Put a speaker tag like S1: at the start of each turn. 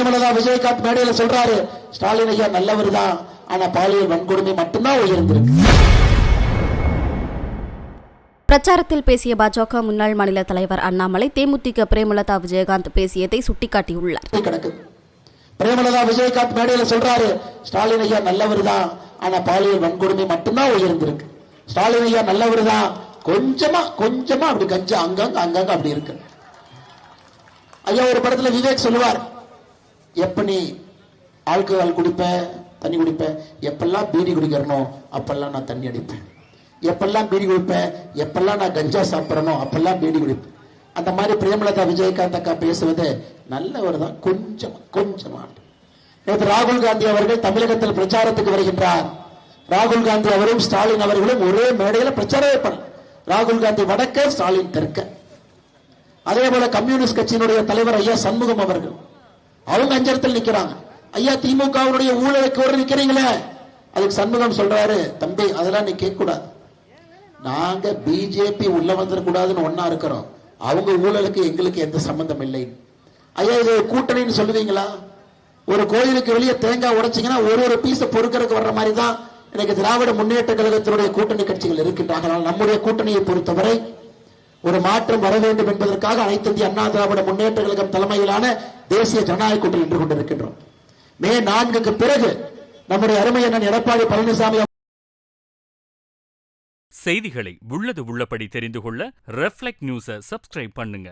S1: பிரேமலதா விஜயகாந்த் மேடையில சொல்றாரு, ஸ்டாலின் ஐயா நல்லவர் தான், ஆனா பாலியல் வன்கொடுமை மட்டும்தான் உயர்ந்திருக்கு.
S2: பிரச்சாரத்தில் பேசிய பாஜக முன்னாள் மாநில தலைவர் அண்ணாமலை தேமுதிக பிரேமலதா விஜயகாந்த் பேசியதை சுட்டிக்காட்டியுள்ளார்.
S1: பிரேமலதா விஜயகாந்த் மேடையில சொல்றாரு, ஸ்டாலின் ஐயா நல்லவர் தான், ஆனா பாலியல் வன்கொடுமை மட்டும்தான் உயர்ந்திருக்கு. ஸ்டாலின் ஐயா நல்லவர் தான், கொஞ்சமா கொஞ்சமா அப்படி கஞ்சா அங்கங்க அப்படி இருக்கு. ஐயா ஒரு படத்துல விவேக் சொல்லுவார், எப்ப நீ ஆல்கஹால் குடிப்ப, தண்ணி குடிப்ப, எப்பெல்லாம் பீடி குடிக்கிறனோ அப்பெல்லாம் நான் தண்ணி அடிப்பேன், எப்பெல்லாம் பீடி குடிப்பேன், எப்பெல்லாம் நான் கஞ்சா சாப்பிடறனோ அப்பெல்லாம் பீடி குடிப்பேன். அந்த மாதிரி பிரேமலதா விஜயகாந்த் அக்கா பேசுவது நல்லவர் தான், கொஞ்சமா கொஞ்சமா. நேற்று ராகுல் காந்தி அவர்கள் தமிழகத்தில் பிரச்சாரத்துக்கு வருகின்றார். ராகுல் காந்தி அவரும் ஸ்டாலின் அவர்களும் ஒரே மேடையில பிரச்சாரம் பண்ண. ராகுல் காந்தி வடக்க, ஸ்டாலின் தெற்க. அதே போல கம்யூனிஸ்ட் கட்சியினுடைய தலைவர் ஐயா சண்முகம் அவர்கள் அவங்க அஞ்சரத்தில் நிக்கிறாங்க. ஐயா திமுகவுடைய ஊழலுக்கு ஒரு நிக்கிறீங்களே, அதுக்கு சண்முகம் சொல்றாரு, தம்பி அதெல்லாம் நீ கேட்க கூடாது, நாங்க பிஜேபி உள்ள வந்துடக்கூடாதுன்னு ஒன்னா இருக்கிறோம், அவங்க ஊழலுக்கு எங்களுக்கு எந்த சம்பந்தம் இல்லை. ஐயா இது கூட்டணின்னு சொல்லுவீங்களா? ஒரு கோயிலுக்கு வெளியே தேங்காய் உடைச்சிங்கன்னா ஒரு பீஸை பொறுக்கிறதுக்கு வர்ற மாதிரி தான் எனக்கு திராவிட முன்னேற்ற கழகத்தினுடைய கூட்டணி கட்சிகள் இருக்கின்றார்கள். நம்முடைய கூட்டணியை பொறுத்தவரை ஒரு மாற்றம் வர வேண்டும் என்பதற்காக அனைத்து இந்திய அண்ணா திராவிட முன்னேற்ற கழகம் தலைமையிலான தேசிய ஜனநாயக கூட்டணி நின்று கொண்டிருக்கின்றோம். மே 4க்கு பிறகு நம்முடைய அருமை அண்ணன் எடப்பாடி பழனிசாமி.
S3: செய்திகளை உள்ளது உள்ளபடி தெரிந்து கொள்ள ரெஃப்ளெக்ட் நியூஸை சப்ஸ்கிரைப் பண்ணுங்க.